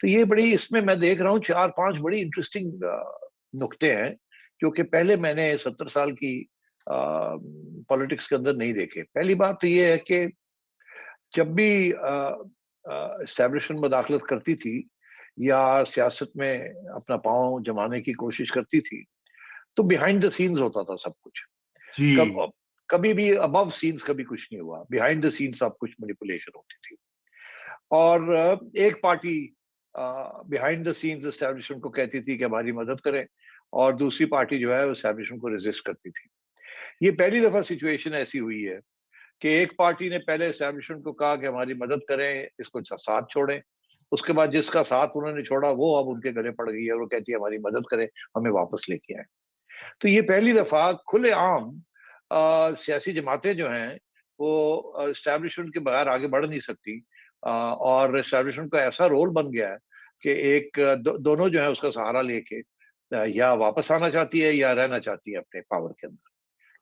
تو یہ بڑی اس میں میں دیکھ رہا ہوں 4-5 بڑی انٹرسٹنگ نقطے ہیں جو کہ پہلے میں نے 70 سال کی پالیٹکس کے اندر نہیں دیکھے. پہلی بات تو یہ ہے کہ جب بھی اسٹیبلشمنٹ مداخلت کرتی تھی یا سیاست میں اپنا پاؤں جمانے کی کوشش کرتی تھی تو بیہائنڈ دا سینز ہوتا تھا سب کچھ. جی کبھی بھی ابو سینز کبھی کچھ نہیں ہوا, بیہائنڈ دا سینز سب کچھ مینیپولیشن ہوتی تھی. اور ایک party behind the scenes establishment کو کہتی تھی کہ ہماری مدد کریں, اور دوسری پارٹی جو ہے وہ اسٹیبلشمنٹ کو ریزسٹ کرتی تھی. یہ پہلی دفعہ سچویشن ایسی ہوئی ہے کہ ایک پارٹی نے پہلے اسٹیبلشمنٹ کو کہا کہ ہماری مدد کریں, اس کو ساتھ چھوڑیں. اس کے بعد جس کا ساتھ انہوں نے چھوڑا وہ اب ان کے گلے پڑ گئی ہے, وہ کہتی ہے ہماری مدد کریں, ہمیں واپس لے کے آئیں. تو یہ پہلی دفعہ کھلے عام سیاسی جماعتیں جو ہیں وہ اسٹیبلشمنٹ کے بغیر آگے بڑھ نہیں سکتی, اور اسٹیبلشمنٹ کا ایسا رول بن گیا ہے کہ ایک دونوں جو ہے اس کا سہارا لے کے یا واپس آنا چاہتی ہے یا رہنا چاہتی ہے اپنے پاور کے اندر.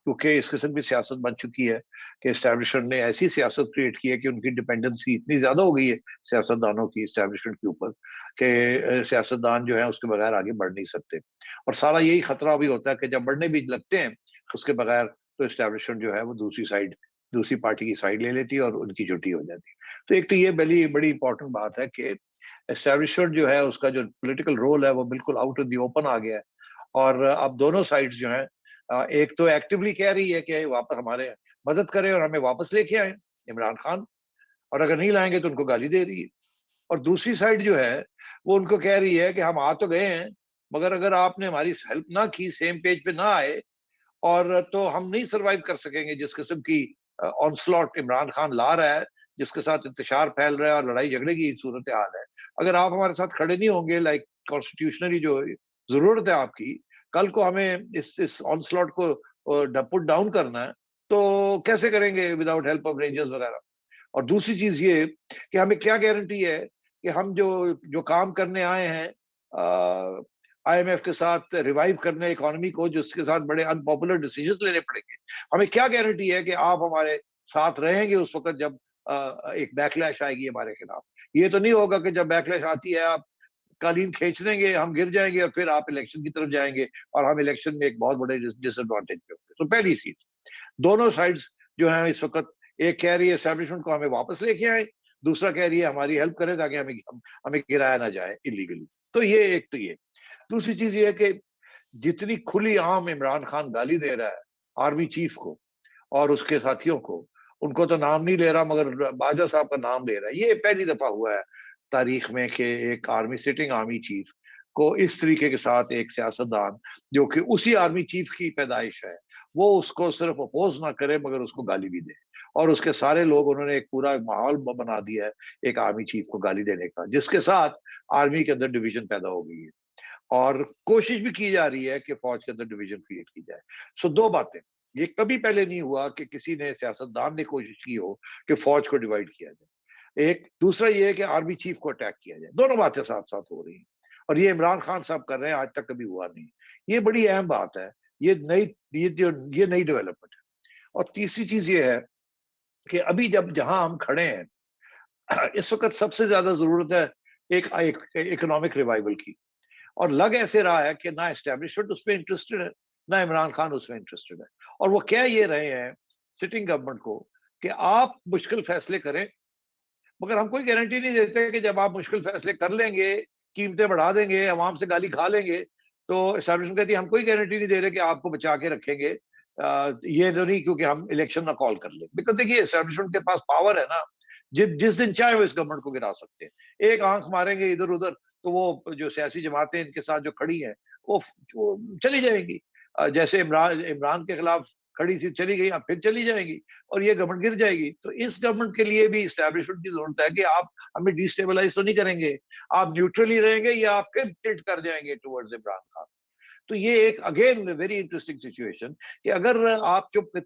کیونکہ اس قسم کی سیاست بن چکی ہے کہ اسٹیبلشمنٹ نے ایسی سیاست کریٹ کی ہے کہ ان کی ڈپینڈنسی اتنی زیادہ ہو گئی ہے سیاستدانوں کی اسٹیبلشمنٹ کے اوپر کہ سیاستدان جو ہیں اس کے بغیر آگے بڑھ نہیں سکتے. اور سارا یہی خطرہ بھی ہوتا ہے کہ جب بڑھنے بھی لگتے ہیں اس کے بغیر تو اسٹیبلشمنٹ جو ہے وہ دوسری پارٹی کی سائڈ لے لیتی ہے اور ان کی چھٹی ہو جاتی ہے. تو ایک تو یہ بڑی امپورٹنٹ بات ہے کہ اسٹیبلشمنٹ جو ہے اس کا جو پولیٹیکل رول ہے وہ بالکل آؤٹ آف دی اوپن آ گیا ہے, اور اب دونوں سائڈز جو ہیں ایک تو ایکٹیولی کہہ رہی ہے کہ واپس ہمارے مدد کریں اور ہمیں واپس لے کے آئیں عمران خان, اور اگر نہیں لائیں گے تو ان کو گالی دے رہی ہے. اور دوسری سائڈ جو ہے وہ ان کو کہہ رہی ہے کہ ہم آ تو گئے ہیں مگر اگر آپ نے ہماری ہیلپ نہ کی, سیم پیج پہ نہ آئے, اور تو ہم نہیں سروائیو کر سکیں گے. جس قسم کی آنسلاٹ عمران خان لا رہا ہے, جس کے ساتھ انتشار پھیل رہا ہے اور لڑائی جھگڑے کی صورتحال ہے, اگر آپ ہمارے ساتھ کھڑے نہیں ہوں گے لائک کانسٹیٹیوشنلی جو ضرورت ہے آپ کی, کل کو ہمیں اس آنسلاٹ کو پٹ ڈاؤن کرنا ہے تو کیسے کریں گے وداؤٹ ہیلپ آف رینجرز وغیرہ. اور دوسری چیز یہ کہ ہمیں کیا گارنٹی ہے کہ ہم جو کام کرنے آئے ہیں آئی ایم ایف کے ساتھ ریوائیو کرنے اکانومی کو, جس کے ساتھ بڑے ان پاپولر ڈیسیجنز لینے پڑیں گے, ہمیں کیا گارنٹی ہے کہ آپ ہمارے ساتھ رہیں گے اس وقت جب ایک بیکلیش آئے گی ہمارے خلاف. یہ تو نہیں ہوگا کہ جب بیکلیش آتی ہے آپ قالین کھینچ دیں گے, ہم گر جائیں گے اور پھر آپ الیکشن کی طرف جائیں گے اور ہم الیکشن میں ایک بہت بڑے ڈس ایڈوانٹیج پہ ہوں گے. تو پہلی چیز, دونوں سائڈز جو ہیں اس وقت, ایک کہہ رہی ہے اسٹیبلشمنٹ کو ہمیں واپس لے کے آئے, دوسرا کہہ رہی ہے ہماری ہیلپ کرے تاکہ ہمیں گرایا نہ جائے انلیگلی. تو یہ ایک تو یہ. دوسری چیز یہ ہے کہ جتنی کھلی عام عمران خان گالی دے رہا ہے آرمی چیف کو اور اس کے ساتھیوں کو, ان کو تو نام نہیں لے رہا مگر باجوہ صاحب کا نام لے رہا ہے. یہ پہلی دفعہ ہوا ہے تاریخ میں کہ ایک سٹنگ آرمی چیف کو اس طریقے کے ساتھ ایک سیاستدان جو کہ اسی آرمی چیف کی پیدائش ہے وہ اس کو صرف اپوز نہ کرے مگر اس کو گالی بھی دے. اور اس کے سارے لوگ, انہوں نے ایک پورا ماحول بنا دیا ہے ایک آرمی چیف کو گالی دینے کا, جس کے ساتھ آرمی کے اندر ڈویژن پیدا ہو گئی ہے اور کوشش بھی کی جا رہی ہے کہ فوج کے اندر ڈویژن کریٹ کی جائے. سو دو باتیں, یہ کبھی پہلے نہیں ہوا کہ کسی نے سیاستدان نے کوشش کی ہو کہ فوج کو ڈیوائڈ کیا جائے. ایک دوسرا یہ ہے کہ آرمی چیف کو اٹیک کیا جائے. دونوں باتیں ساتھ ساتھ ہو رہی ہیں اور یہ عمران خان صاحب کر رہے ہیں, آج تک کبھی ہوا نہیں. یہ بڑی اہم بات ہے, یہ نئی ڈیولپمنٹ ہے. اور تیسری چیز یہ ہے کہ ابھی جہاں ہم کھڑے ہیں اس وقت سب سے زیادہ ضرورت ہے ایک اکنامک ریوائول کی, اور لگ ایسے رہا ہے کہ نہ اسٹیبلشمنٹ اس پہ انٹرسٹڈ ہے نہ عمران خان اس میں انٹرسٹڈ ہے. اور وہ کہہ یہ رہے ہیں سٹنگ گورنمنٹ کو کہ آپ مشکل فیصلے کریں مگر ہم کوئی گارنٹی نہیں دیتے کہ جب آپ مشکل فیصلے کر لیں گے, قیمتیں بڑھا دیں گے, عوام سے گالی کھا لیں گے, تو اسٹیبلشمنٹ کہتی ہے ہم کوئی گارنٹی نہیں دے رہے کہ آپ کو بچا کے رکھیں گے. یہ تو نہیں کیونکہ ہم الیکشن نہ کال کر لیں, بیکاز دیکھیے اسٹیبلشمنٹ کے پاس پاور ہے نا, جس دن چاہے وہ اس گورنمنٹ کو گرا سکتے ہیں. ایک آنکھ ماریں گے ادھر ادھر تو وہ جو سیاسی جماعتیں ان کے ساتھ جو کھڑی ہیں وہ چلی جائیں گی. جیسے عمران کے خلاف کھڑی تھی, چلی گئی, اب پھر چلی جائیں گی اور یہ گورنمنٹ گر جائے گی. تو اس گورنمنٹ کے لیے بھی اسٹیبلشمنٹ کی ضرورت ہے کہ آپ ہمیں ڈی اسٹیبلائز تو نہیں کریں گے, آپ نیوٹرل ہی رہیں گے یا آپ پھر ٹلٹ کر جائیں گے ٹورڈز عمران خان. تو یہ ایک اگین ویری انٹرسٹنگ سچویشن کہ اگر آپ چپ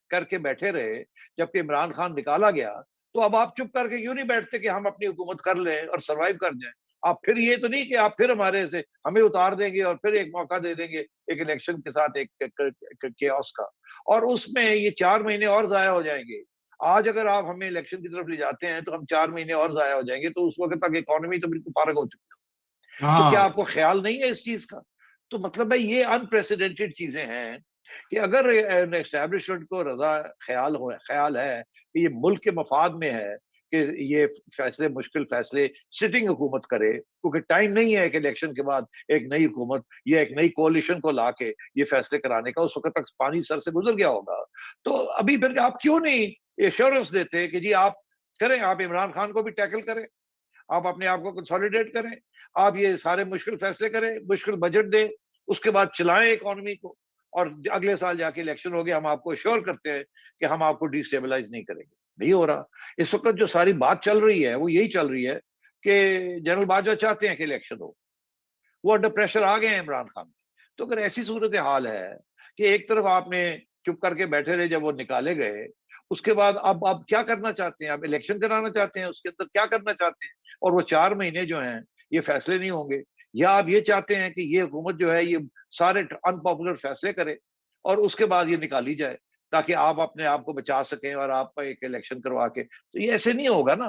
کر کے بیٹھے رہے جبکہ عمران خان نکالا گیا, تو اب آپ چپ کر کے کیوں نہیں بیٹھتے کہ ہم اپنی حکومت کر لیں اور سروائیو کر جائیں. آپ پھر یہ تو نہیں کہ آپ پھر ہمارے سے ہمیں اتار دیں گے اور پھر ایک موقع دے دیں گے ایک الیکشن کے ساتھ ایک کیوس کا, اور اس میں یہ 4 مہینے اور ضائع ہو جائیں گے. آج اگر آپ ہمیں الیکشن کی طرف لے جاتے ہیں تو ہم 4 مہینے اور ضائع ہو جائیں گے, تو اس وقت تک اکانومی تو بالکل فارغ ہو چکی ہے. تو کیا آپ کو خیال نہیں ہے اس چیز کا؟ تو مطلب ہے یہ انپریسیڈنٹڈ چیزیں ہیں کہ اگر اسٹیبلشمنٹ کو خیال ہے کہ یہ ملک کے مفاد میں ہے کہ یہ فیصلے, مشکل فیصلے سٹنگ حکومت کرے, کیونکہ ٹائم نہیں ہے کہ الیکشن کے بعد ایک نئی حکومت یا ایک نئی کوalition کو لا کے یہ فیصلے کرانے کا, اس وقت تک پانی سر سے گزر گیا ہوگا. تو ابھی پھر آپ کیوں نہیں ایشورنس دیتے کہ جی آپ کریں, آپ عمران خان کو بھی ٹیکل کریں, آپ اپنے آپ کو کنسالیڈیٹ کریں, آپ یہ سارے مشکل فیصلے کریں, مشکل بجٹ دیں, اس کے بعد چلائیں اکانومی کو, اور اگلے سال جا کے الیکشن ہو گیا, ہم آپ کو ایشور کرتے ہیں کہ ہم آپ کو ڈی اسٹیبلائز نہیں کریں گے. نہیں ہو رہا. اس وقت جو ساری بات چل رہی ہے وہ یہی چل رہی ہے کہ جنرل باجوہ چاہتے ہیں کہ الیکشن ہو, وہ انڈر پریشر آ گئے ہیں عمران خان. تو اگر ایسی صورت حال ہے کہ ایک طرف آپ نے چپ کر کے بیٹھے رہے جب وہ نکالے گئے, اس کے بعد اب کیا کرنا چاہتے ہیں؟ اب الیکشن کرانا چاہتے ہیں, اس کے اندر کیا کرنا چاہتے ہیں؟ اور وہ 4 مہینے جو ہیں یہ فیصلے نہیں ہوں گے, یا آپ یہ چاہتے ہیں کہ یہ حکومت جو ہے یہ سارے ان پاپولر فیصلے کرے اور اس کے بعد یہ نکالی جائے تاکہ آپ اپنے آپ کو بچا سکیں اور آپ ایک الیکشن کروا کے؟ تو یہ ایسے نہیں ہوگا نا.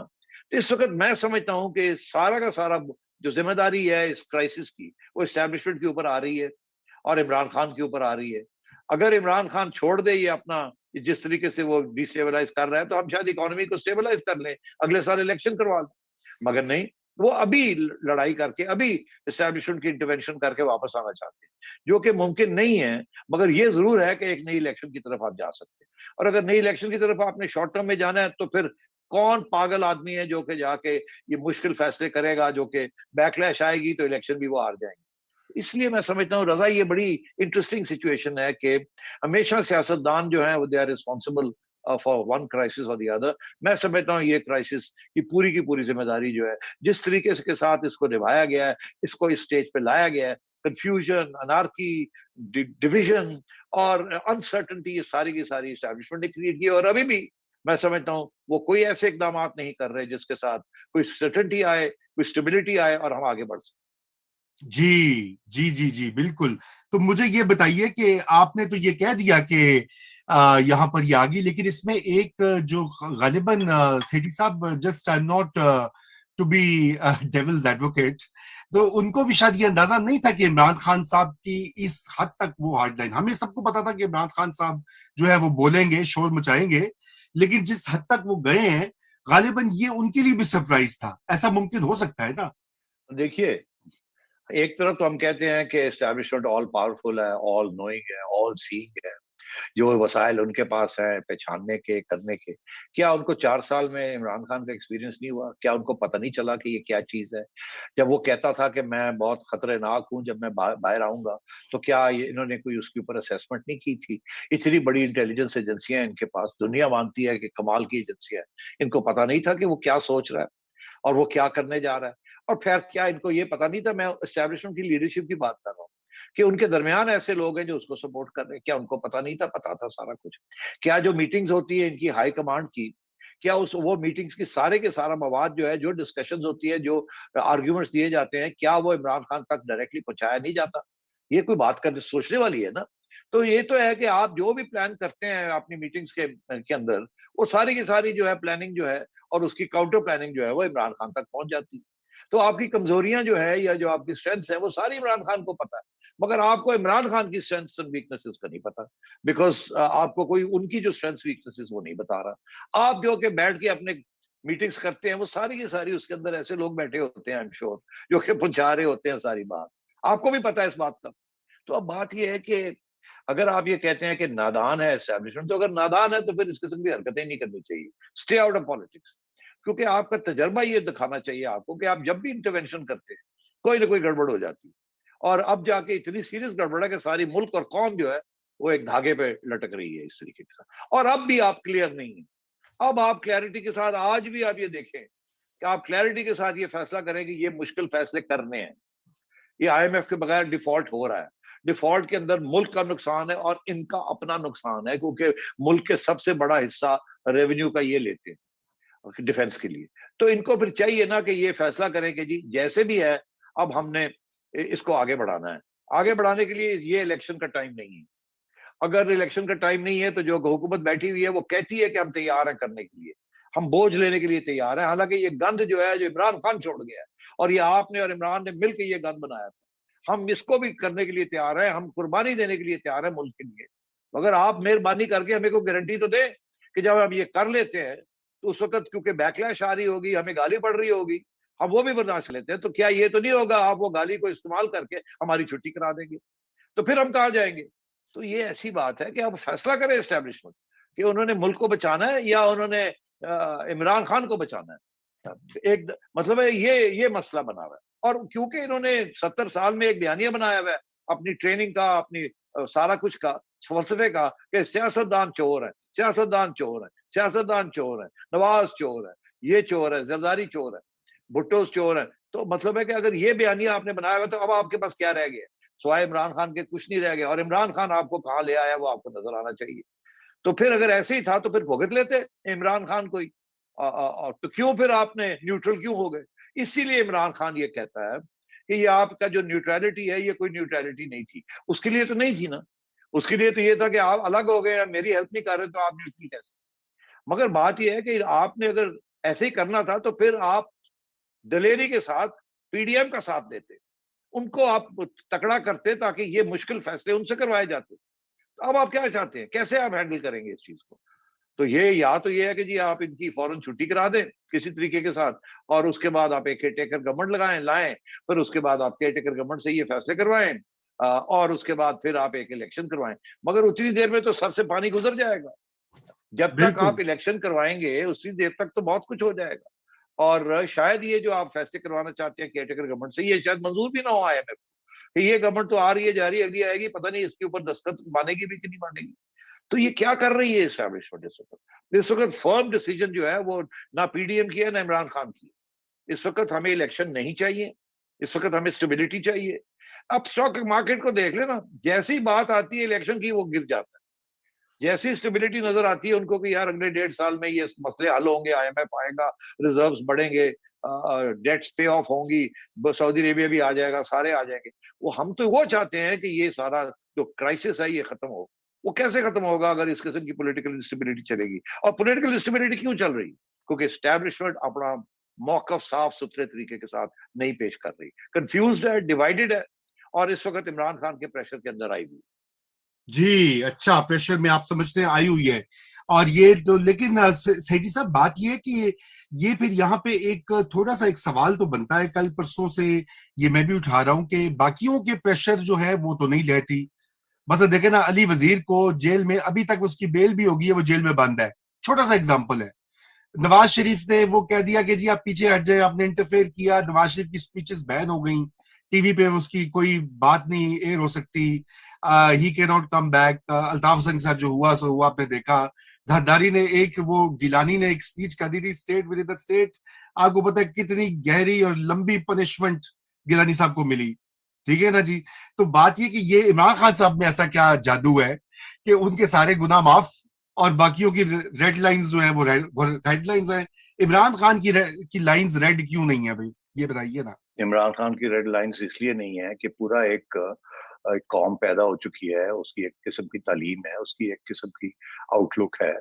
تو اس وقت میں سمجھتا ہوں کہ سارا کا سارا جو ذمہ داری ہے اس کرائسس کی, وہ اسٹیبلشمنٹ کے اوپر آ رہی ہے اور عمران خان کے اوپر آ رہی ہے. اگر عمران خان چھوڑ دے یہ اپنا جس طریقے سے وہ ڈی اسٹیبلائز کر رہا ہے, تو ہم شاید اکانومی کو اسٹیبلائز کر لیں, اگلے سال الیکشن کروا لیں. مگر نہیں, وہ ابھی لڑائی کر کے, ابھی اسٹیبلشمنٹ کی انٹرونشن کر کے واپس آنا چاہتے ہیں, جو کہ ممکن نہیں ہے. مگر یہ ضرور ہے کہ ایک نئی الیکشن کی طرف آپ جا سکتے ہیں, اور اگر نئی الیکشن کی طرف آپ نے شارٹ ٹرم میں جانا ہے تو پھر کون پاگل آدمی ہے جو کہ جا کے یہ مشکل فیصلے کرے گا, جو کہ بیک لیش آئے گی تو الیکشن بھی وہ ہار جائیں گے. اس لیے میں سمجھتا ہوں رضا یہ بڑی انٹرسٹنگ سچویشن ہے کہ ہمیشہ سیاستدان جو ہیں وہ they are responsible for one crisis اور دی ادر. میں سمجھتا ہوں یہ کرائسس کی پوری ذمہ داری جو ہے جس طریقے کے ساتھ اس کو نبھایا گیا ہے, اس کو اس سٹیج پہ لایا گیا ہے, کنفیوژن, انارکی, ڈویژن اور انسرٹنٹی, یہ ساری کی ساری اسٹیبلشمنٹ نے کریٹ کی. اور ابھی بھی میں سمجھتا ہوں وہ کوئی ایسے اقدامات نہیں کر رہے جس کے ساتھ کوئی سرٹنٹی آئے, کوئی اسٹیبلٹی آئے اور ہم آگے بڑھ سکیں. جی جی جی جی بالکل. تو مجھے یہ بتائیے کہ آپ نے تو یہ کہہ دیا کہ یہاں پر یہ آگی, لیکن اس میں ایک جو غالباً سیٹھی صاحب, just I not to be devil's advocate, تو ان کو بھی شاید یہ اندازہ نہیں تھا کہ عمران خان صاحب کی اس حد تک وہ ہارڈ لائن. ہمیں سب کو پتا تھا کہ عمران خان صاحب جو ہے وہ بولیں گے, شور مچائیں گے, لیکن جس حد تک وہ گئے ہیں غالباً یہ ان کے لیے بھی سرپرائز تھا. ایسا ممکن ہو سکتا ہے نا؟ دیکھیے, ایک طرف تو ہم کہتے ہیں کہ اسٹیبلشمنٹ آل پاورفل ہے, آل نوئنگ ہے, آل سینگ ہے, جو وسائل ان کے پاس ہیں پہچاننے کے, کرنے کے. کیا ان کو 4 سال میں عمران خان کا ایکسپیرینس نہیں ہوا؟ کیا ان کو پتہ نہیں چلا کہ یہ کیا چیز ہے؟ جب وہ کہتا تھا کہ میں بہت خطرناک ہوں جب میں باہر آؤں گا, تو کیا انہوں نے کوئی اس کے اوپر اسیسمنٹ نہیں کی تھی؟ اتنی بڑی انٹیلیجنس ایجنسیاں ہیں ان کے پاس, دنیا مانتی ہے کہ کمال کی ایجنسیاں ہیں, ان کو پتہ نہیں تھا کہ وہ کیا سوچ رہا ہے اور وہ کیا کرنے جا رہا ہے؟ اور پھر کیا ان کو یہ پتا نہیں تھا؟ میں اسٹیبلشمنٹ کی لیڈرشپ کی بات کر رہا ہوں کہ ان کے درمیان ایسے لوگ ہیں جو اس کو سپورٹ کر رہے ہیں. کیا ان کو پتا نہیں تھا؟ پتا تھا سارا کچھ. کیا جو میٹنگز ہوتی ہے ان کی ہائی کمانڈ کی, کیا وہ میٹنگز کی سارے کے سارا مواد جو ہے, جو ڈسکشنز ہوتی ہے, جو آرگیومنٹس دیے جاتے ہیں, کیا وہ عمران خان تک ڈائریکٹلی پہنچایا نہیں جاتا؟ یہ کوئی بات کرنے سوچنے والی ہے نا. تو یہ تو ہے کہ آپ جو بھی پلان کرتے ہیں اپنی میٹنگز کے اندر, وہ ساری کی ساری جو ہے پلاننگ جو ہے اور اس کی کاؤنٹر پلاننگ جو ہے وہ عمران خان تک پہنچ جاتی ہے. تو آپ کی کمزوریاں جو ہے یا جو آپ کی اسٹرینتھس ہیں وہ ساری عمران خان کو پتا ہے, مگر آپ کو عمران خان کی اسٹرینتھس اینڈ ویکنیسز کا نہیں پتا, بیکاز آپ کو کوئی ان کی جو اسٹرینتھس ویکنیسز وہ نہیں بتا رہا. آپ جو کہ بیٹھ کے اپنے میٹنگز کرتے ہیں وہ ساری کی ساری اس کے اندر ایسے لوگ بیٹھے ہوتے ہیں, آئی ایم شیور, جو کہ پہنچا رہے ہوتے ہیں ساری بات. آپ کو بھی پتا ہے اس بات کا. تو اب بات یہ ہے کہ اگر آپ یہ کہتے ہیں کہ نادان ہے اسٹیبلشمنٹ, تو اگر نادان ہے تو پھر اس قسم کی حرکتیں نہیں کرنی چاہیے. Stay out of politics. کیونکہ آپ کا تجربہ یہ دکھانا چاہیے آپ کو کہ آپ جب بھی انٹرونشن کرتے ہیں کوئی نہ کوئی گڑبڑ ہو جاتی ہے, اور اب جا کے اتنی سیریس گڑبڑ ہے کہ ساری ملک اور قوم جو ہے وہ ایک دھاگے پہ لٹک رہی ہے اس طریقے کے ساتھ. اور اب بھی آپ کلیئر نہیں ہیں. اب آپ کلیئرٹی کے ساتھ, آج بھی آپ یہ دیکھیں کہ آپ کلیئرٹی کے ساتھ یہ فیصلہ کریں کہ یہ مشکل فیصلے کرنے ہیں. یہ آئی ایم ایف کے بغیر ڈیفالٹ ہو رہا ہے. ڈیفالٹ کے اندر ملک کا نقصان ہے اور ان کا اپنا نقصان ہے, کیونکہ ملک کے سب سے بڑا حصہ ریونیو کا یہ لیتے ہیں ڈیفنس کے لیے. تو ان کو پھر چاہیے نا کہ یہ فیصلہ کریں کہ جی جیسے بھی ہے اب ہم نے اس کو آگے بڑھانا ہے. آگے بڑھانے کے لیے یہ الیکشن کا ٹائم نہیں ہے. اگر الیکشن کا ٹائم نہیں ہے تو جو حکومت بیٹھی ہوئی ہے وہ کہتی ہے کہ ہم تیار ہیں کرنے کے لیے, ہم بوجھ لینے کے لیے تیار ہیں, حالانکہ یہ گند جو ہے جو عمران خان چھوڑ گیا ہے, اور یہ آپ نے اور عمران نے مل کے یہ گند بنایا تھا, ہم اس کو بھی کرنے کے لیے تیار ہیں, ہم قربانی دینے کے لیے تیار ہیں ملک کے لیے. مگر آپ مہربانی کر کے ہمیں کوئی گارنٹی تو دیں کہ جب ہم یہ کر لیتے ہیں تو اس وقت کیونکہ بیکلیش آ رہی ہوگی, ہمیں گالی پڑ رہی ہوگی, ہم وہ بھی برداشت لیتے ہیں, تو کیا یہ تو نہیں ہوگا آپ وہ گالی کو استعمال کر کے ہماری چھٹی کرا دیں گے, تو پھر ہم کہاں جائیں گے؟ تو یہ ایسی بات ہے کہ اب فیصلہ کرے اسٹیبلشمنٹ کہ انہوں نے ملک کو بچانا ہے یا انہوں نے عمران خان کو بچانا ہے. ایک مطلب ہے یہ مسئلہ بنا ہوا ہے, اور کیونکہ انہوں نے 70 سال میں ایک بیانیہ بنایا ہوا ہے اپنی ٹریننگ کا, اپنی سارا کچھ کا, فلسفے کا, کہ سیاستدان چور ہے, سیاستدان چور ہے, سیاستدان چور ہے, نواز چور ہے, یہ چور ہے, زرداری چور ہے, بھٹو چور ہے. تو مطلب ہے کہ اگر یہ بیانیہ آپ نے بنایا ہوا تو اب آپ کے پاس کیا رہ گیا؟ سوائے عمران خان کے کچھ نہیں رہ گیا, اور عمران خان آپ کو کہاں لے آیا وہ آپ کو نظر آنا چاہیے. تو پھر اگر ایسے ہی تھا تو پھر بھگت لیتے عمران خان کو ہی, تو کیوں پھر آپ نے نیوٹرل کیوں ہو گئے؟ اسی لیے عمران خان یہ کہتا ہے کہ یہ آپ کا جو نیوٹرلٹی ہے یہ کوئی نیوٹرلٹی نہیں تھی. اس کے لیے تو نہیں تھی نا, اس کے لیے تو یہ تھا کہ آپ الگ ہو گئے, میری ہیلپ نہیں کر رہے تو آپ نیوٹرل کیسے؟ مگر بات یہ ہے کہ آپ نے اگر ایسے ہی کرنا تھا تو پھر آپ دلیری کے ساتھ پی ڈی ایم کا ساتھ دیتے, ان کو آپ تکڑا کرتے تاکہ یہ مشکل فیصلے ان سے کروائے جاتے. تو اب آپ کیا چاہتے ہیں, کیسے آپ ہینڈل کریں گے اس چیز کو؟ تو یا تو یہ ہے کہ جی آپ ان کی فوراً چھٹی کرا دیں کسی طریقے کے ساتھ, اور اس کے بعد آپ ایک کیئر ٹیکر گورنمنٹ لائیں, پھر اس کے بعد آپ کیئر ٹیکر گورنمنٹ سے یہ فیصلے کروائیں, اور اس کے بعد پھر آپ ایک الیکشن کروائیں. مگر اتنی دیر میں تو سر سے پانی گزر جائے گا. جب تک بالکل آپ الیکشن کروائیں گے اتنی دیر تک تو بہت کچھ ہو جائے گا, اور شاید یہ جو آپ فیصلے کروانا چاہتے ہیں کیئر ٹیکر گورنمنٹ سے, یہ شاید منظور بھی نہ ہو آئی ایم ایف کہ یہ گورنمنٹ تو آ رہی ہے جا رہی ہے, اگلی آئے گی, پتہ نہیں اس کے اوپر دستخط مانے گی بھی کہ نہیں مانے گی. تو یہ کیا کر رہی ہے اسٹیبلشمنٹ اس وقت فرم ڈیسیجن جو ہے وہ نہ پی ڈی ایم کی ہے نہ عمران خان کی. اس وقت ہمیں الیکشن نہیں چاہیے, اس وقت ہمیں اسٹیبلٹی چاہیے. اب اسٹاک مارکیٹ کو دیکھ لینا, جیسی بات آتی ہے الیکشن کی وہ گر جاتا ہے. جیسی اسٹیبلٹی نظر آتی ہے ان کو کہ یار اگلے 1.5 سال میں یہ مسئلے حل ہوں گے, آئی ایم ایف آئے گا, ریزروز بڑھیں گے, ڈیٹس پے آف ہوں گی, سعودی عربیہ بھی آ جائے گا, سارے آ جائیں گے. ہم تو وہ چاہتے ہیں کہ یہ سارا جو کرائسس ہے یہ ختم ہو. وہ کیسے ختم ہوگا اگر اس قسم کی پولیٹیکل انسٹیبلٹی چلے گی؟ اور پولیٹیکل انسٹیبلٹی کیوں چل رہی؟ کیونکہ اسٹیبلشمنٹ اپنا موقف صاف ستھرے طریقے کے ساتھ نہیں پیش کر رہی, کنفیوزڈ ہے, ڈیوائیڈڈ ہے, اور اس وقت عمران خان کے پریشر کے اندر آئی ہوئی. جی اچھا, پریشر میں آپ سمجھتے ہیں آئی ہوئی ہے. اور یہ تو لیکن سیٹھی صاحب بات یہ ہے کہ یہ پھر یہاں پہ ایک تھوڑا سا ایک سوال تو بنتا ہے, کل پرسوں سے یہ میں بھی اٹھا رہا ہوں کہ باقیوں کے پریشر جو ہے وہ تو نہیں لیتی. بس دیکھیں نا, علی وزیر کو جیل میں ابھی تک اس کی بیل بھی ہوگی ہے, وہ جیل میں بند ہے. چھوٹا سا اگزامپل ہے. نواز شریف نے وہ کہہ دیا کہ جی آپ پیچھے ہٹ جائیں, آپ نے انٹرفیئر کیا, نواز شریف کی سپیچز بین ہو گئیں, ٹی وی پہ اس کی کوئی بات نہیں ایئر ہو سکتی, ہی کی ناٹ کم بیک. الطاف حسن کے ساتھ جو ہوا سو ہوا, آپ نے دیکھا. زرداری نے ایک, وہ گیلانی نے ایک سپیچ کر دی تھی, اسٹیٹ ود ان اسٹیٹ. آپ کو پتا ہے کتنی گہری اور لمبی پنشمنٹ گیلانی صاحب کو ملی, ٹھیک ہے نا جی. تو بات یہ کہ یہ عمران خان صاحب میں ایسا کیا جادو ہے کہ ان کے سارے گناہ معاف اور باقیوں کی ریڈ لائنز جو ہیں وہ ریڈ لائنز ہیں. عمران خان کی لائنز ریڈ کیوں نہیں ہے بھائی, یہ بتائیے نا. عمران خان کی ریڈ لائنز اس لیے نہیں ہے کہ پورا ایک قوم پیدا ہو چکی ہے, اس کی ایک قسم کی تعلیم ہے, اس کی ایک قسم کی آؤٹ لک ہے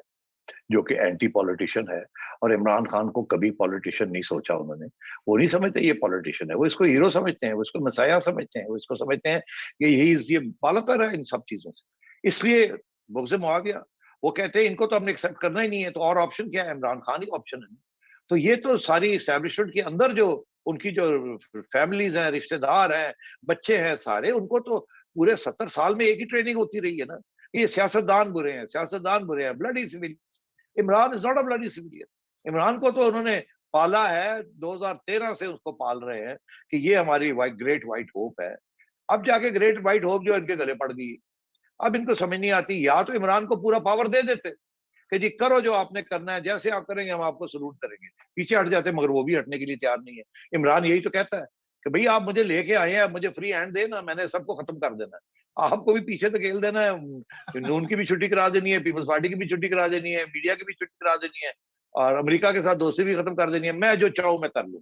جو کہ اینٹی پولیٹیشین ہے. اور عمران خان کو کبھی پولیٹیشین نہیں سوچا انہوں نے, وہ نہیں سمجھتے یہ پولیٹیشین ہے, وہ اس کو ہیرو سمجھتے ہیں, وہ اس کو مسیح سمجھتے ہیں, وہ اس کو سمجھتے ہیں کہ یہ بالاتر ہے ان سب چیزوں سے. اس لیے بغض معاویہ, وہ کہتے ہیں ان کو تو ہم نے ایکسیپٹ کرنا ہی نہیں ہے, تو اور آپشن کیا ہے؟ عمران خان ہی آپشن ہے. تو یہ تو ساری اسٹیبلشمنٹ کے اندر جو ان کی جو فیملیز ہیں, رشتہ دار ہیں, بچے ہیں سارے, ان کو تو پورے 70 سال میں ایک ہی ٹریننگ ہوتی رہی ہے نا, یہ سیاستدان برے ہیں, سیاستدان برے ہیں, bloody civilian. Imran is not a bloody civilian. Imran کو تو انہوں نے پالا ہے, 2013 سے اس کو پال رہے ہیں کہ یہ ہماری گریٹ وائٹ ہوپ ہے. اب جا کے گریٹ وائٹ ہوپ جو ان کے گلے پڑ گئی. اب ان کو سمجھ نہیں آتی, یا تو عمران کو پورا پاور دے دیتے کہ جی کرو جو آپ نے کرنا ہے, جیسے آپ کریں گے ہم آپ کو سلوٹ کریں گے, پیچھے ہٹ جاتے, مگر وہ بھی ہٹنے کے لیے تیار نہیں ہے. عمران یہی تو کہتا ہے کہ بھئی آپ مجھے لے کے آئے ہیں, مجھے فری ہینڈ دے نا, میں نے سب کو ختم کر دینا ہے, آپ کو بھی پیچھے دھکیل دینا ہے, نون کی بھی چھٹی کرا دینی ہے, پیپلز پارٹی کی بھی چھٹی کرا دینی ہے, میڈیا کی بھی چھٹی کرا دینی ہے, اور امریکہ کے ساتھ دوستی بھی ختم کر دینی ہے, میں جو چاہوں میں کر لوں.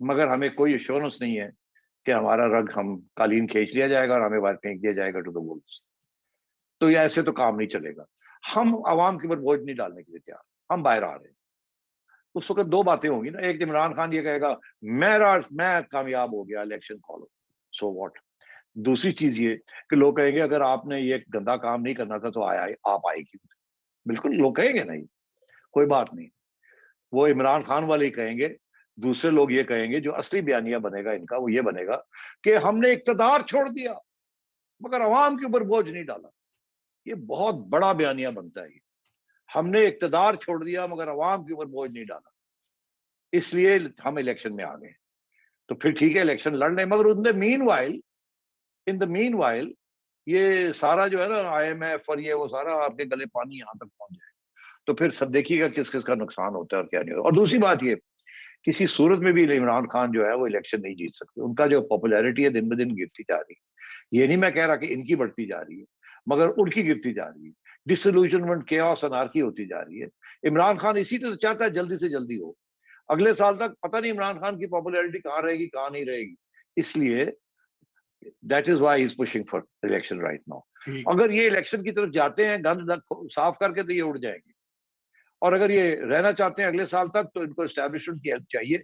مگر ہمیں کوئی ایشورنس نہیں ہے کہ ہمارا رگ ہم قالین کھینچ لیا جائے گا اور ہمیں باہر پھینک دیا جائے گا ٹو دا وولز. تو یہ ایسے تو کام نہیں چلے گا. ہم عوام کے اوپر بوجھ نہیں ڈالنے کے لیے تیار. ہم باہر آ رہے ہیں. اس وقت دو باتیں ہوں گی نا. ایک عمران خان یہ کہے گا میں کامیاب ہو گیا, election call who, so what. دوسری چیز یہ کہ لوگ کہیں گے اگر آپ نے یہ گندا کام نہیں کرنا تھا تو آپ آئے کیوں. بالکل لوگ کہیں گے نہیں, کوئی بات نہیں. وہ عمران خان والے ہی کہیں گے. دوسرے لوگ یہ کہیں گے, جو اصلی بیانیہ بنے گا ان کا وہ یہ بنے گا کہ ہم نے اقتدار چھوڑ دیا مگر عوام کے اوپر بوجھ نہیں ڈالا. یہ بہت بڑا بیانیہ بنتا ہے. یہ ہم نے اقتدار چھوڑ دیا مگر عوام کے اوپر بوجھ نہیں ڈالا, اس لیے ہم الیکشن میں آ گئے. تو پھر ٹھیک ہے الیکشن لڑ لیں, مگر ان دا مین وائل یہ سارا جو ہے نا آئی ایم ایف اور یہ وہ سارا آپ کے گلے پانی یہاں تک پہنچ جائے. تو پھر سب دیکھیے گا کس کس کا نقصان ہوتا ہے اور کیا نہیں ہوتا. اور دوسری بات یہ, کسی صورت میں بھی عمران خان جو ہے وہ الیکشن نہیں جیت سکتے. ان کا جو پاپولیرٹی ہے دن بہ دن گرتی جا رہی ہے. یہ نہیں میں کہہ رہا کہ ان کی بڑھتی جا رہی ہے, مگر ان کی گرتی جا رہی ہے. ڈسلوژنمنٹ, کیوس, انارکی ہوتی جا رہی ہے. عمران خان اسی طرح چاہتا ہے جلدی سے جلدی ہو. اگلے سال تک پتہ نہیں عمران خان کی پاپولیرٹی کہاں رہے گی کہاں نہیں رہے گی. اس لیے that is why is pushing for election right now. اگر یہ الیکشن کی طرف جاتے ہیں گند صاف کر کے تو یہ اڑ جائیں گے. اور اگر یہ رہنا چاہتے ہیں اگلے سال تک تو ان کو اسٹیبلشمنٹ کی ہیلپ چاہیے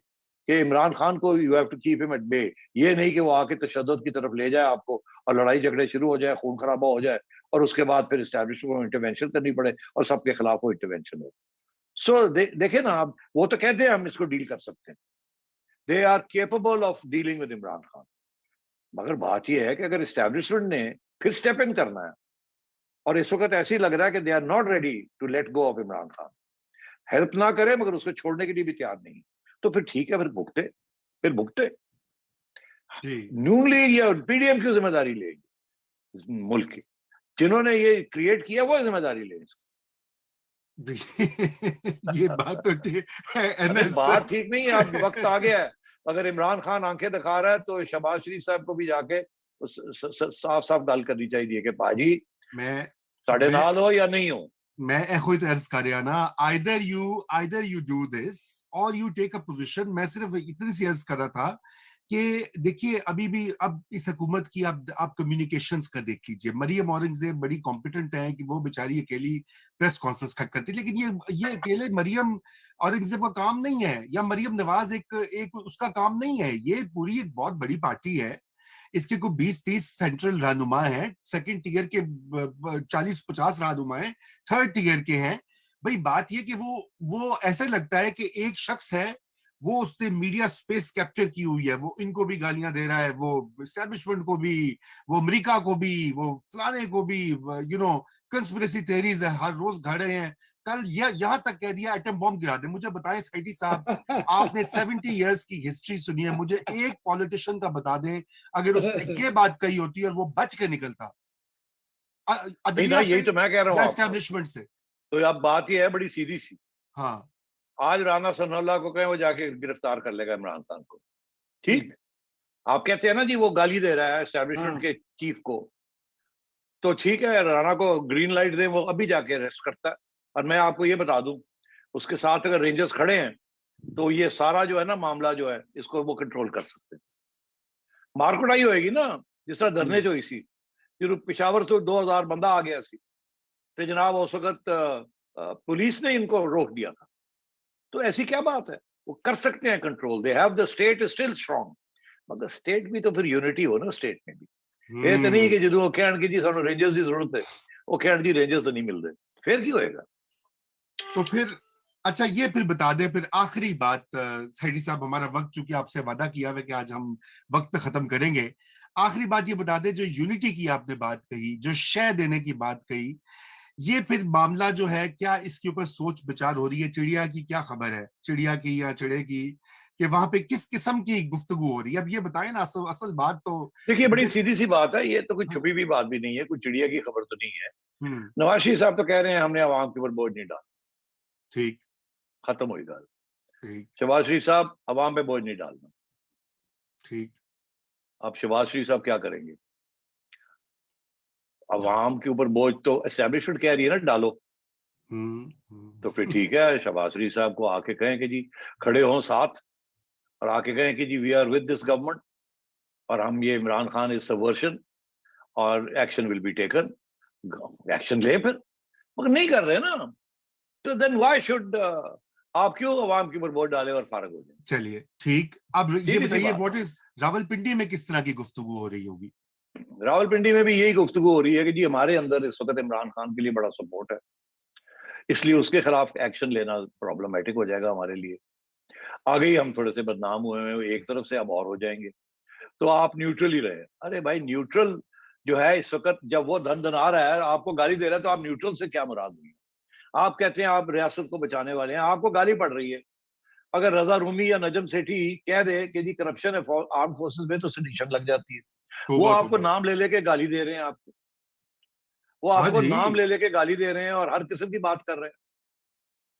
کہ عمران خان کو یو ہیو ٹو کیپ ہم ایٹ بے. یہ نہیں کہ وہ آ کے تشدد کی طرف لے جائے آپ کو اور لڑائی جھگڑے شروع ہو جائے, خون خرابہ ہو جائے اور اس کے بعد پھر اسٹیبلشمنٹ کو انٹرونشن کرنی پڑے اور سب کے خلاف وہ انٹرونشن ہو. سو دیکھیں نا آپ, وہ تو کہتے ہیں ہم اس کو ڈیل کر سکتے ہیں. They are capable of dealing with Imran Khan. مگر بات یہ ہے کہ اگر اسٹیبلشمنٹ نے پھر اسٹیپ ان کرنا ہے اور اس وقت ایسے ہی لگ رہا ہے کہ they are not ready to let go of Imran Khan, help نہ کرے مگر اس کو چھوڑنے کے لیے بھی تیار نہیں, تو پھر ٹھیک ہے پھر بھگتے. نون لیگ یا پی ڈی ایم کی ذمہ داری لے گی ملک کی. جنہوں نے یہ کریٹ کیا وہ ذمہ داری لے. یہ بات تو بات ٹھیک نہیں ہے. اب وقت آ گیا ہے. اگر عمران خان آنکھیں دکھا رہا ہے تو شہباز شریف صاحب کو بھی جا کے صاف صاف گل کرنی چاہیے کہ باجی میں ساڑھے نال ہو یا نہیں ہو. میں ایخوئی تو عرض کر رہا نا, either you do this or you take a position. میں صرف اتنی سی عرض کر رہا تھا کہ دیکھیے ابھی بھی اب اس حکومت کی آپ کمیونیکیشنز کا دیکھ لیجئے. مریم اورنگزیب بڑی کمپیٹنٹ ہیں کہ وہ بیچاری اکیلی پریس کانفرنس کرتی, لیکن یہ اکیلے مریم اورنگزیب کا کام نہیں ہے, یا مریم نواز ایک اس کا کام نہیں ہے. یہ پوری ایک بہت بڑی پارٹی ہے. اس کے کوئی 20-30 سینٹرل رہنما ہیں, سیکنڈ ٹیئر کے 40-50 رہنما ہیں, تھرڈ ٹیئر کے ہیں. بھئی بات یہ کہ وہ ایسے لگتا ہے کہ ایک شخص ہے, وہ اس نے میڈیا سپیس کیپچر کی ہوئی ہے, وہ ان کو بھی گالیاں دے رہا ہے, وہ اسٹیبلشمنٹ کو بھی, وہ امریکہ کو بھی, وہ فلانے کو بھی, کنسپریسی تھیریز ہے ہر روز گھڑے ہیں. کل یہاں تک کہہ دیا ایٹم بم گرا دیں. مجھے بتائیں سیٹی صاحب, آپ نے 70 ایئرس کی ہسٹری سنی ہے, مجھے ایک پولیٹیشین کا بتا دیں اگر اس نے یہ بات کہی ہوتی اور وہ بچ کے نکلتا یہی تو میں کہہ رہا ہوں اسٹیبلشمنٹ سے. تو اب بات یہ ہے بڑی سیدھی سی. ہاں, آج رانا ثناء اللہ کو کہیں وہ جا کے گرفتار کر لے گا عمران خان کو. ٹھیک, آپ کہتے ہیں نا جی وہ گالی دے رہا ہے اسٹیبلشمنٹ کے چیف کو, تو ٹھیک ہے رانا کو گرین لائٹ دیں, وہ ابھی جا کے اریسٹ کرتا ہے. اور میں آپ کو یہ بتا دوں اس کے ساتھ اگر رینجرز کھڑے ہیں تو یہ سارا جو ہے نا معاملہ جو ہے اس کو وہ کنٹرول کر سکتے ہیں. مارکوٹائی ہوئے گی نا جس طرح دھرنے جو ہوئی سی, پشاور سے 2000 بندہ آ گیا سی تو جناب اس وقت پولیس نے ان کو روک دیا تھا. تو ایسی کیا بات ہے, وہ کر سکتے ہیں control. They have the state is still strong, مگر اسٹیٹ بھی تو پھر یونٹی ہو نا اسٹیٹ میں بھی. یہ تو نہیں کہ جدوں وہ کہن کہ جی سانو رینجرز دی ضرورت ہے, وہ کہن جی رینجرز تو نہیں ملتے, پھر کی ہوئے گا. تو پھر اچھا یہ پھر بتا دیں پھر آخری بات. سیٹی صاحب ہمارا وقت چونکہ آپ سے وعدہ کیا ہوا کہ آج ہم وقت پہ ختم کریں گے, آخری بات یہ بتا دیں جو یونٹی کی آپ نے بات کہی, جو شے دینے کی بات کہی, یہ پھر معاملہ جو ہے کیا اس کے اوپر سوچ بچار ہو رہی ہے؟ چڑیا کی کیا خبر ہے, چڑیا کی یا چڑے کی, کہ وہاں پہ کس قسم کی گفتگو ہو رہی ہے؟ اب یہ بتائیں نا, اصل بات تو دیکھیے بڑی سیدھی سی بات ہے, یہ تو کوئی چھپی بھی بات بھی نہیں ہے, کوئی چڑیا کی خبر تو نہیں ہے. نواز شریف صاحب تو کہہ رہے ہیں ہم نے عوام کے اوپر بوجھ نہیں ڈالا. ٹھیک, ختم ہوئی گل. شہباز شریف صاحب عوام پہ بوجھ نہیں ڈالنا. ٹھیک, اب شہباز شریف صاحب کیا کریں گے؟ عوام کے اوپر بوجھ تو اسٹیبلشمنٹ کہہ رہی ہے نا ڈالو. تو پھر ٹھیک ہے, شہباز شریف صاحب کو آ کے کہیں کہ جی کھڑے ہوں ساتھ اور آ کے کہیں کہ جی we are with this government اور ہم یہ عمران خان از سبورشن اور action will be taken, action لے پھر, مگر نہیں کر رہے نا. تو دین وائی شوڈ آپ کیوں عوام کے اوپر ووٹ ڈالے اور فارغ ہو جائیں. چلیے ٹھیک, اب یہ بتائیے بات. واٹ از راولپنڈی میں کس طرح کی گفتگو ہو رہی ہوگی؟ راولپنڈی میں بھی یہی گفتگو ہو رہی ہے کہ جی ہمارے اندر اس وقت عمران خان کے لیے بڑا سپورٹ ہے, اس لیے اس کے خلاف ایکشن لینا پرابلمٹک ہو جائے گا ہمارے لیے. آگے ہی ہم تھوڑے سے بدنام ہوئے ہیں, ایک طرف سے اب اور ہو جائیں گے, تو آپ نیوٹرل ہی رہے. ارے بھائی نیوٹرل جو ہے اس وقت جب وہ دھن دھنا رہا ہے آپ کو گالی دے رہا ہے, تو آپ نیوٹرل سے کیا مراد ہوئی؟ آپ کہتے ہیں آپ ریاست کو بچانے والے ہیں, آپ کو گالی پڑ رہی ہے. اگر رضا رومی یا نجم سیٹھی کہہ دے کہ جی کرپشن ہے آرم فورسز میں, تو سیڈیشن لگ جاتی ہے. وہ آپ کو نام لے لے کے گالی دے رہے ہیں, آپ کو وہ آپ کو نام لے لے کے گالی دے رہے ہیں اور ہر قسم کی بات کر رہے ہیں.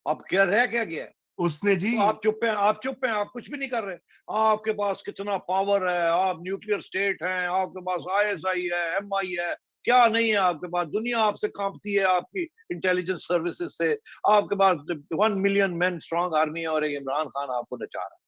آپ کیا رہے کیا گیا ہے اس نے جی, آپ چپ ہیں, آپ چپ ہیں, آپ کچھ بھی نہیں کر رہے. آپ کے پاس کتنا پاور ہے, آپ نیوکلیئر اسٹیٹ ہیں, آپ کے پاس ISI ہے, MI ہے, کیا نہیں ہے آپ کے پاس. دنیا آپ سے کانپتی ہے آپ کی انٹیلیجنس سروسز سے. آپ کے پاس 1 ملین مین اسٹرانگ آرمی ہے اور عمران خان آپ کو نچا رہا ہے.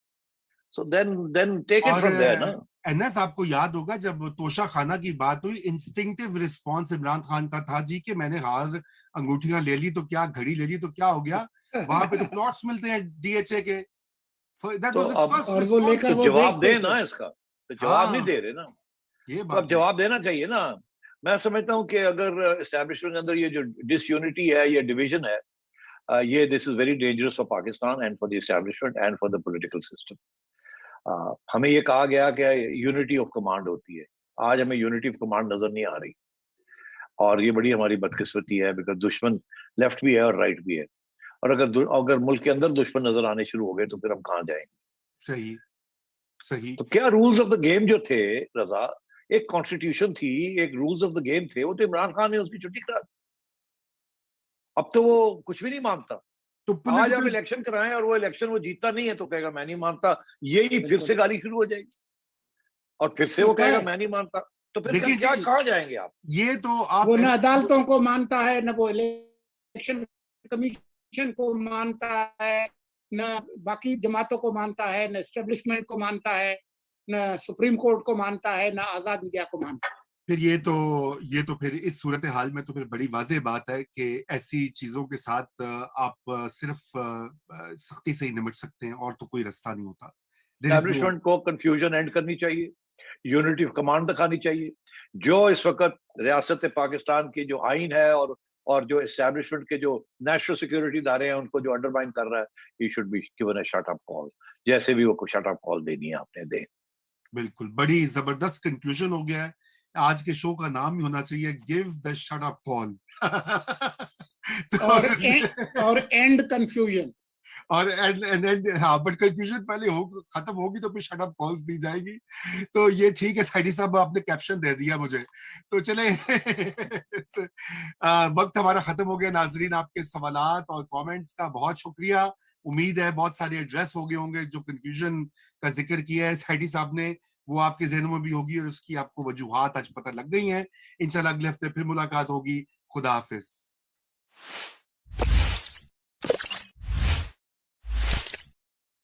سو دین ٹیک اٹ فرام دیئر نا. انس آپ کو یاد ہوگا جب توشہ خانہ کی بات ہوئی, انسٹنکٹیو رسپانس عمران خان کا تھا جی کہ میں نے ہار انگوٹھیاں لے لی تو کیا, گھڑی لے لی تو کیا ہو گیا, وہاں پہ تو پلاٹس ملتے ہیں DHA کے. اور وہ لے کر وہ جواب دیں نا اس کا, تو جواب نہیں دے رہے نا. یہ تو اب جواب دینا چاہیے نا. میں سمجھتا ہوں کہ اگر اسٹیبلشمنٹ کے اندر یہ جو ڈس یونٹی ہے, یہ ڈویژن ہے, یہ this is very dangerous for Pakistan and for the establishment and for the political system. ہمیں یہ کہا گیا کہ یونٹی آف کمانڈ ہوتی ہے, آج ہمیں یونٹی آف کمانڈ نظر نہیں آ رہی, اور یہ بڑی ہماری بدقسمتی ہے, بیکاز دشمن لیفٹ بھی ہے اور رائٹ بھی ہے. اور اگر ملک کے اندر دشمن نظر آنے شروع ہو گئے تو پھر ہم کہاں جائیں گے. صحیح صحیح. تو کیا رولز آف دا گیم جو تھے رضا, ایک کانسٹیٹیوشن تھی, ایک رولز آف دا گیم تھے, وہ تو عمران خان نے اس کی چھٹی کرا دی. اب تو وہ کچھ بھی نہیں مانتا. آج آپ الیکشن کرائیں اور وہ الیکشن وہ جیتتا نہیں ہے تو کہے گا میں نہیں مانتا, یہی پھر سے گالی شروع ہو جائے گی, اور پھر سے وہ کہے گا میں نہیں مانتا. تو پھر کیا کہاں جائیں گے آپ؟ یہ تو آپ وہ نہ عدالتوں کو مانتا ہے, نہ وہ الیکشن کمیشن کو مانتا ہے, نہ باقی جماعتوں کو مانتا ہے, نہ اسٹیبلشمنٹ کو مانتا ہے, نہ سپریم کورٹ کو مانتا ہے, نہ آزاد میڈیا کو مانتا ہے. پھر یہ تو پھر اس صورتحال میں تو پھر بڑی واضح بات ہے کہ ایسی چیزوں کے ساتھ آپ صرف سختی سے ہی نمٹ سکتے ہیں, اور تو کوئی رستہ نہیں ہوتا. اسٹیبلشمنٹ کو کنفیوژن اینڈ کرنی چاہیے, یونٹی آف کمانڈ دکھانی چاہیے. جو اس وقت ریاست پاکستان کی جو آئین ہے اور جو اسٹیبلشمنٹ کے جو نیشنل سیکورٹی ادارے ہیں ان کو جو انڈرمائن کر رہا ہے, he should be given a shut up call. جیسے بھی وہ کو شٹ اپ کال دینی ہے آپ نے دیں. بالکل, بڑی زبردست کنکلوژن ہو گیا ہے. آج کے شو کا نام ہی ہونا چاہیے گیو دا شٹ اپ کال, اور اینڈ کنفیوژن. اور ہاں, بٹ کنفیوژن پہلے ختم ہوگی تو پھر شٹ اپ کالز دی جائے گی. تو یہ ٹھیک ہے سائیڈی صاحب, آپ نے کیپشن دے دیا مجھے. تو چلیں وقت ہمارا ختم ہو گیا. ناظرین, آپ کے سوالات اور کامنٹس کا بہت شکریہ. امید ہے بہت سارے ایڈریس ہو گئے ہوں گے. جو کنفیوژن کا ذکر کیا ہے سائیڈی صاحب نے, وہ آپ کے ذہنوں میں بھی ہوگی, اور اس کی آپ کو وجوہات آج پتہ لگ گئی ہیں. انشاءاللہ اگلے ہفتے پھر ملاقات ہوگی. خدا حافظ.